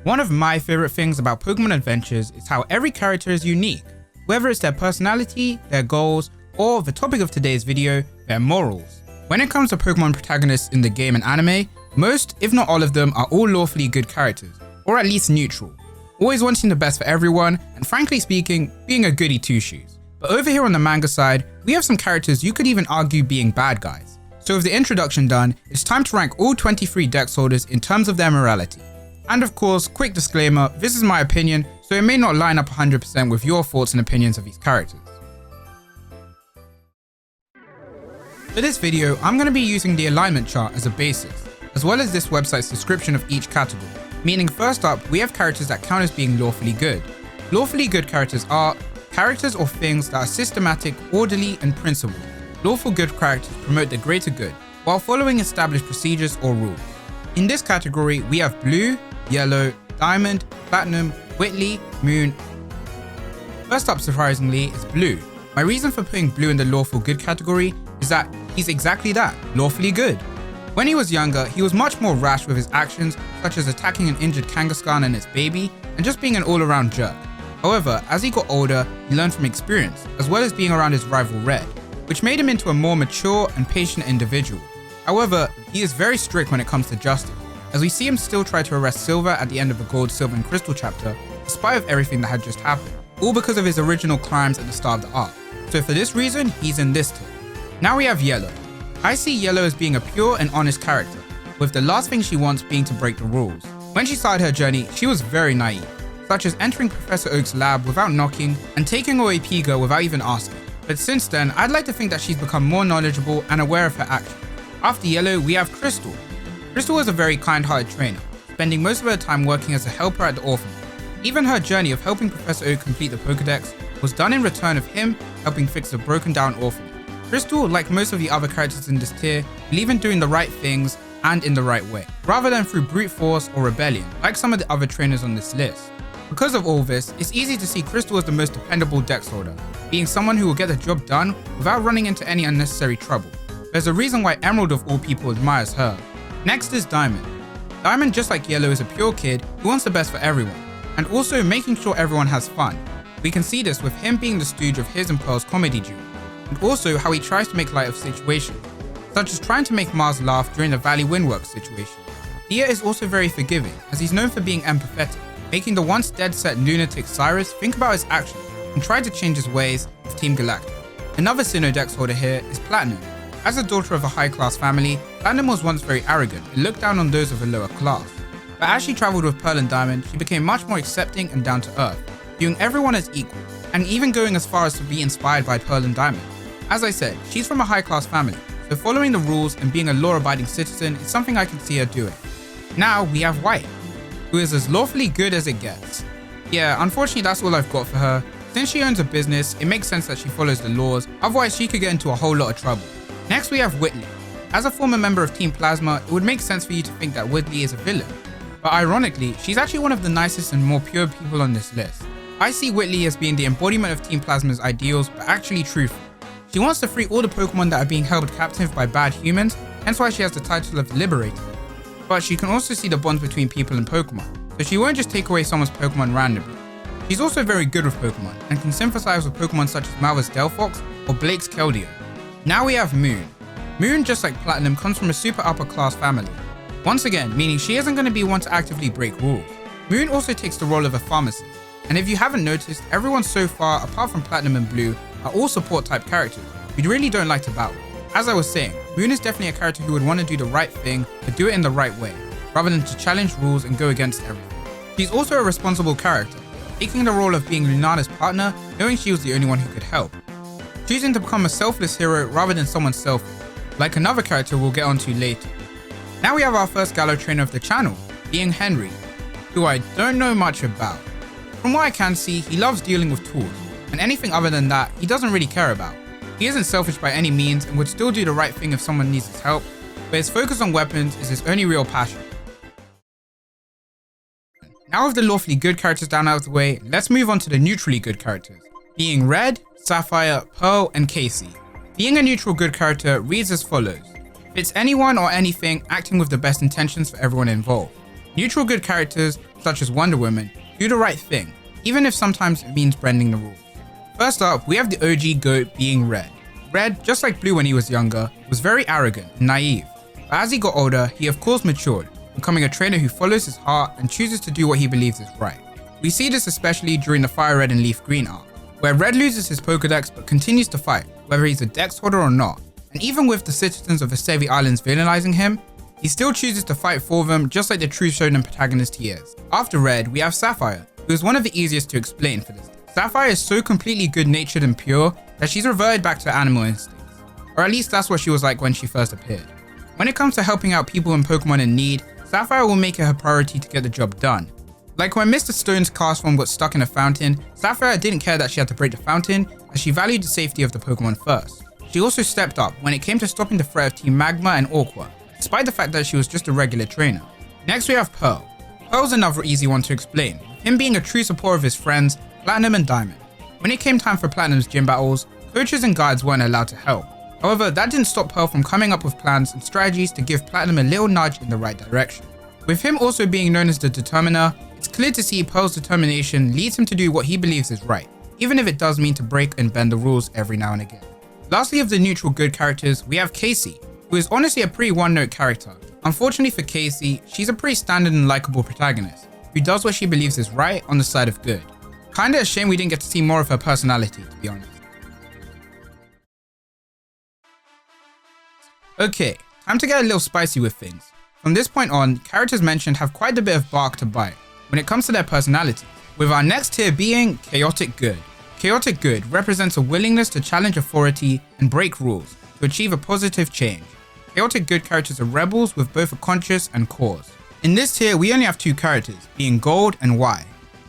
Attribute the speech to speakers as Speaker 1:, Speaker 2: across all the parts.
Speaker 1: One of my favorite things about Pokemon Adventures is how every character is unique, whether it's their personality, their goals, or the topic of today's video, their morals. When it comes to Pokemon protagonists in the game and anime, most, if not all of them, are all lawfully good characters, or at least neutral, always wanting the best for everyone, and frankly speaking, being a goody two-shoes. But over here on the manga side, we have some characters you could even argue being bad guys. So with the introduction done, it's time to rank all 23 dex holders in terms of their morality. And of course, quick disclaimer, this is my opinion, so it may not line up 100% with your thoughts and opinions of these characters. For this video, I'm going to be using the alignment chart as a basis, as well as this website's description of each category, meaning first up, we have characters that count as being lawfully good. Lawfully good characters are characters or things that are systematic, orderly, and principled. Lawful good characters promote the greater good, while following established procedures or rules. In this category, we have Blue, Yellow, Diamond, Platinum, Whitley, Moon. First up, surprisingly, is Blue. My reason for putting Blue in the lawful good category is that he's exactly that, lawfully good. When he was younger, he was much more rash with his actions, such as attacking an injured Kangaskhan and its baby, and just being an all-around jerk. However, as he got older, he learned from experience, as well as being around his rival Red, which made him into a more mature and patient individual. However, he is very strict when it comes to justice, as we see him still try to arrest Silver at the end of the Gold, Silver and Crystal chapter, despite of everything that had just happened, all because of his original crimes at the start of the arc. So for this reason, he's in this tier. Now we have Yellow. I see Yellow as being a pure and honest character, with the last thing she wants being to break the rules. When she started her journey, she was very naive, such as entering Professor Oak's lab without knocking and taking away Piga without even asking. But since then, I'd like to think that she's become more knowledgeable and aware of her actions. After Yellow, we have Crystal. Crystal was a very kind-hearted trainer, spending most of her time working as a helper at the orphanage. Even her journey of helping Professor Oak complete the Pokedex was done in return of him helping fix the broken-down orphanage. Crystal, like most of the other characters in this tier, believe in doing the right things and in the right way, rather than through brute force or rebellion, like some of the other trainers on this list. Because of all this, it's easy to see Crystal as the most dependable dex holder, being someone who will get the job done without running into any unnecessary trouble. There's a reason why Emerald of all people admires her. Next is Diamond. Diamond, just like Yellow, is a pure kid who wants the best for everyone, and also making sure everyone has fun. We can see this with him being the stooge of his and Pearl's comedy duo, and also how he tries to make light of situations, such as trying to make Mars laugh during the Valley Windworks situation. Dia is also very forgiving, as he's known for being empathetic, making the once dead-set lunatic Cyrus think about his actions and try to change his ways with Team Galactic. Another Sinnoh dex holder here is Platinum. As a daughter of a high-class family, Platinum was once very arrogant and looked down on those of a lower class. But as she travelled with Pearl and Diamond, she became much more accepting and down-to-earth, viewing everyone as equal, and even going as far as to be inspired by Pearl and Diamond. As I said, she's from a high-class family, so following the rules and being a law-abiding citizen is something I can see her doing. Now we have White, who is as lawfully good as it gets. Yeah, unfortunately that's all I've got for her. Since she owns a business, it makes sense that she follows the laws, otherwise she could get into a whole lot of trouble. Next we have Whitley. As a former member of Team Plasma, it would make sense for you to think that Whitley is a villain. But ironically, she's actually one of the nicest and more pure people on this list. I see Whitley as being the embodiment of Team Plasma's ideals, but actually truthful. She wants to free all the Pokemon that are being held captive by bad humans, hence why she has the title of Liberator. But she can also see the bonds between people and Pokemon, so she won't just take away someone's Pokemon randomly. She's also very good with Pokemon, and can sympathize with Pokemon such as Malva's Delphox or Blake's Keldeo. Now we have Moon. Moon, just like Platinum, comes from a super upper class family. Once again, meaning she isn't going to be one to actively break rules. Moon also takes the role of a pharmacist, and if you haven't noticed, everyone so far, apart from Platinum and Blue, are all support type characters who really don't like to battle. As I was saying, Moon is definitely a character who would want to do the right thing, but do it in the right way, rather than to challenge rules and go against everything. She's also a responsible character, taking the role of being Lunana's partner, knowing she was the only one who could help. Choosing to become a selfless hero rather than someone selfish, like another character we'll get onto later. Now we have our first Gallo trainer of the channel, being Henry, who I don't know much about. From what I can see, he loves dealing with tools, and anything other than that, he doesn't really care about. He isn't selfish by any means and would still do the right thing if someone needs his help, but his focus on weapons is his only real passion. Now with the lawfully good characters down out of the way, let's move on to the neutrally good characters, being Red, Sapphire, Pearl, and Casey. Being a neutral good character reads as follows: fits anyone or anything acting with the best intentions for everyone involved. Neutral good characters such as Wonder Woman, do the right thing, even if sometimes it means bending the rules. First up, we have the OG GOAT being Red. Red, just like Blue when he was younger, was very arrogant and naive, but as he got older, he of course matured, becoming a trainer who follows his heart and chooses to do what he believes is right. We see this especially during the Fire Red and Leaf Green arc, where Red loses his Pokedex but continues to fight, whether he's a dex holder or not, and even with the citizens of Vesevi Islands villainizing him, he still chooses to fight for them just like the true shonen protagonist he is. After Red, we have Sapphire, who is one of the easiest to explain for this. Sapphire is so completely good-natured and pure that she's reverted back to animal instincts, or at least that's what she was like when she first appeared. When it comes to helping out people and Pokemon in need, Sapphire will make it her priority to get the job done. Like when Mr. Stone's cast form got stuck in a fountain, Sapphire didn't care that she had to break the fountain as she valued the safety of the Pokemon first. She also stepped up when it came to stopping the threat of Team Magma and Aqua, despite the fact that she was just a regular trainer. Next we have Pearl. Pearl's another easy one to explain, him being a true supporter of his friends, Platinum and Diamond. When it came time for Platinum's gym battles, coaches and guides weren't allowed to help. However, that didn't stop Pearl from coming up with plans and strategies to give Platinum a little nudge in the right direction. With him also being known as the Determiner, it's clear to see Pearl's determination leads him to do what he believes is right, even if it does mean to break and bend the rules every now and again. Lastly, of the neutral good characters, we have Casey, who is honestly a pretty one-note character. Unfortunately for Casey, she's a pretty standard and likable protagonist, who does what she believes is right on the side of good. Kinda a shame we didn't get to see more of her personality, to be honest. Okay, time to get a little spicy with things. From this point on, characters mentioned have quite a bit of bark to bite when it comes to their personality, with our next tier being Chaosic Good. Chaosic Good represents a willingness to challenge authority and break rules to achieve a positive change. Chaosic Good characters are rebels with both a conscience and cause. In this tier, we only have two characters, being Gold and Y.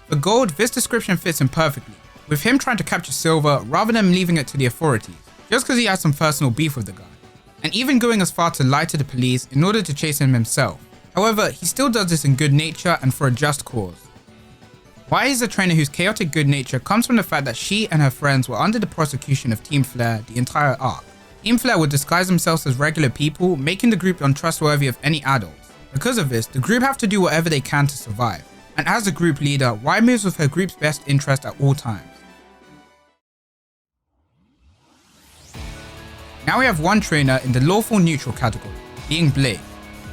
Speaker 1: For Gold, this description fits him perfectly, with him trying to capture Silver rather than leaving it to the authorities, just because he has some personal beef with the guy, and even going as far to lie to the police in order to chase him himself. However, he still does this in good nature and for a just cause. Y is a trainer whose chaotic good nature comes from the fact that she and her friends were under the prosecution of Team Flare the entire arc. Team Flare would disguise themselves as regular people, making the group untrustworthy of any adults. Because of this, the group have to do whatever they can to survive, and as a group leader, Y moves with her group's best interest at all times. Now we have one trainer in the Lawful Neutral category, being Blake.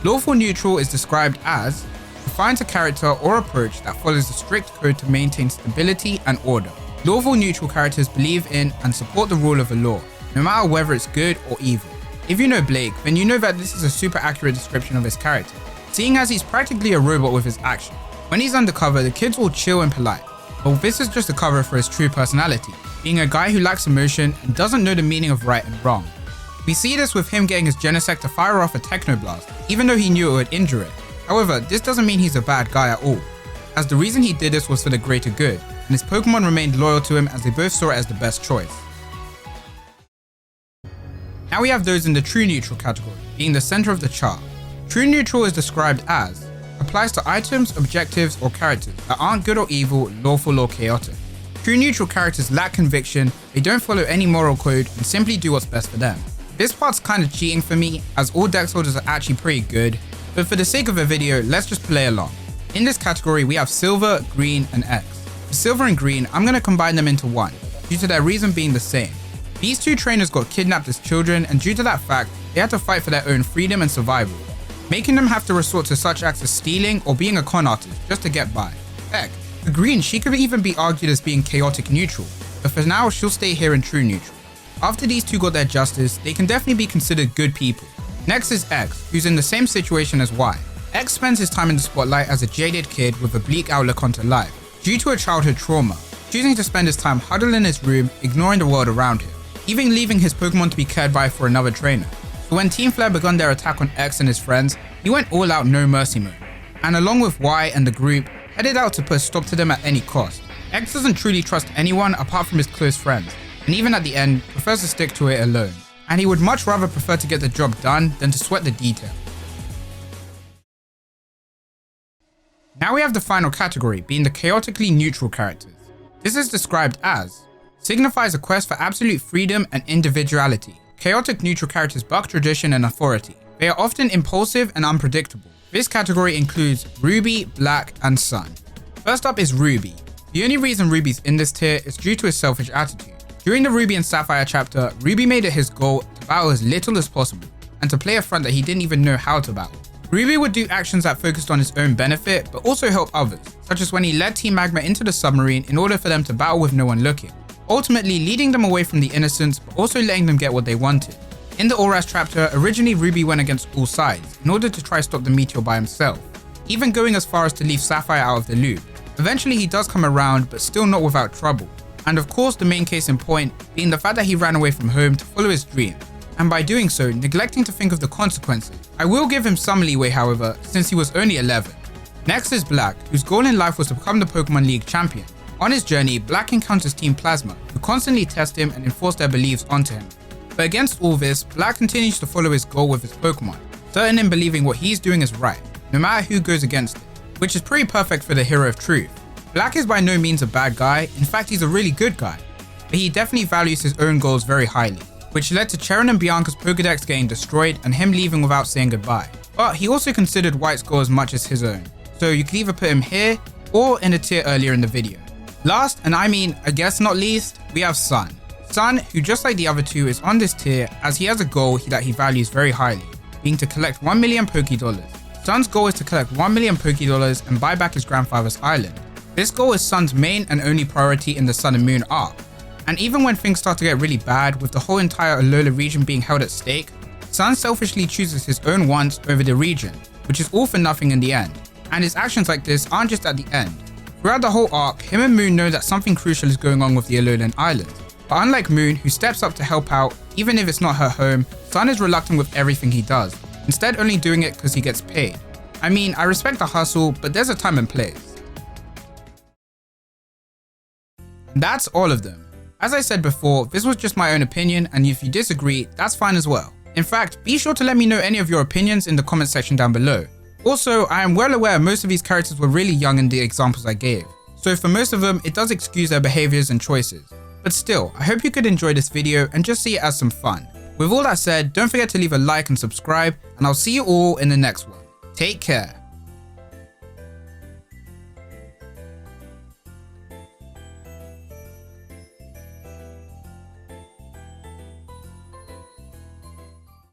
Speaker 1: Lawful Neutral is described as defines a character or approach that follows a strict code to maintain stability and order. Lawful Neutral characters believe in and support the rule of the law, no matter whether it's good or evil. If you know Blake, then you know that this is a super accurate description of his character, seeing as he's practically a robot with his actions. When he's undercover, the kids will chill and polite, but this is just a cover for his true personality, being a guy who lacks emotion and doesn't know the meaning of right and wrong. We see this with him getting his Genesect to fire off a Technoblast, even though he knew it would injure it. However, this doesn't mean he's a bad guy at all, as the reason he did this was for the greater good, and his Pokemon remained loyal to him as they both saw it as the best choice. Now we have those in the True Neutral category, being the center of the chart. True Neutral is described as applies to items, objectives, or characters that aren't good or evil, lawful or chaotic. True Neutral characters lack conviction, they don't follow any moral code, and simply do what's best for them. This part's kinda cheating for me, as all dex holders are actually pretty good, but for the sake of a video, let's just play along. In this category, we have Silver, Green, and X. For Silver and Green, I'm gonna combine them into one, due to their reason being the same. These two trainers got kidnapped as children, and due to that fact, they had to fight for their own freedom and survival, making them have to resort to such acts as stealing or being a con artist just to get by. Heck, for Green, she could even be argued as being chaotic neutral, but for now, she'll stay here in True Neutral. After these two got their justice, they can definitely be considered good people. Next is X, who's in the same situation as Y. X spends his time in the spotlight as a jaded kid with a bleak outlook onto life, due to a childhood trauma, choosing to spend his time huddled in his room, ignoring the world around him, even leaving his Pokemon to be cared by for another trainer. So when Team Flare begun their attack on X and his friends, he went all out no mercy mode, and along with Y and the group, headed out to put a stop to them at any cost. X doesn't truly trust anyone apart from his close friends, and even at the end, prefers to stick to it alone. And he would much rather prefer to get the job done than to sweat the details. Now we have the final category, being the chaotically neutral characters. This is described as signifies a quest for absolute freedom and individuality. Chaotic neutral characters buck tradition and authority. They are often impulsive and unpredictable. This category includes Ruby, Black, and Sun. First up is Ruby. The only reason Ruby's in this tier is due to his selfish attitude. During the Ruby and Sapphire chapter, Ruby made it his goal to battle as little as possible, and to play a front that he didn't even know how to battle. Ruby would do actions that focused on his own benefit, but also help others, such as when he led Team Magma into the submarine in order for them to battle with no one looking, ultimately leading them away from the innocents, but also letting them get what they wanted. In the Auras chapter, originally Ruby went against all sides in order to try stop the meteor by himself, even going as far as to leave Sapphire out of the loop. Eventually he does come around, but still not without trouble. And of course the main case in point being the fact that he ran away from home to follow his dream, and by doing so, neglecting to think of the consequences. I will give him some leeway however, since he was only 11. Next is Black, whose goal in life was to become the Pokemon League champion. On his journey, Black encounters Team Plasma, who constantly test him and enforce their beliefs onto him. But against all this, Black continues to follow his goal with his Pokemon, certain in believing what he's doing is right, no matter who goes against it, which is pretty perfect for the hero of truth. Black is by no means a bad guy, in fact he's a really good guy, but he definitely values his own goals very highly, which led to Cheren and Bianca's Pokedex getting destroyed and him leaving without saying goodbye. But he also considered White's goal as much as his own, so you could either put him here or in a tier earlier in the video. Last, and I mean I guess not least, we have Sun. Sun, who just like the other two is on this tier as he has a goal that he values very highly, being to collect 1 million Pokédollars. Sun's goal is to collect 1 million Pokédollars and buy back his grandfather's island. This goal is Sun's main and only priority in the Sun and Moon arc, and even when things start to get really bad with the whole entire Alola region being held at stake, Sun selfishly chooses his own wants over the region, which is all for nothing in the end, and his actions like this aren't just at the end. Throughout the whole arc, him and Moon know that something crucial is going on with the Alolan island, but unlike Moon, who steps up to help out even if it's not her home, Sun is reluctant with everything he does, instead only doing it because he gets paid. I mean, I respect the hustle, but there's a time and place. That's all of them. As I said before, this was just my own opinion, and if you disagree, that's fine as well. In fact, be sure to let me know any of your opinions in the comment section down below. Also, I am well aware most of these characters were really young in the examples I gave, so for most of them, it does excuse their behaviors and choices. But still, I hope you could enjoy this video and just see it as some fun. With all that said, don't forget to leave a like and subscribe, and I'll see you all in the next one. Take care.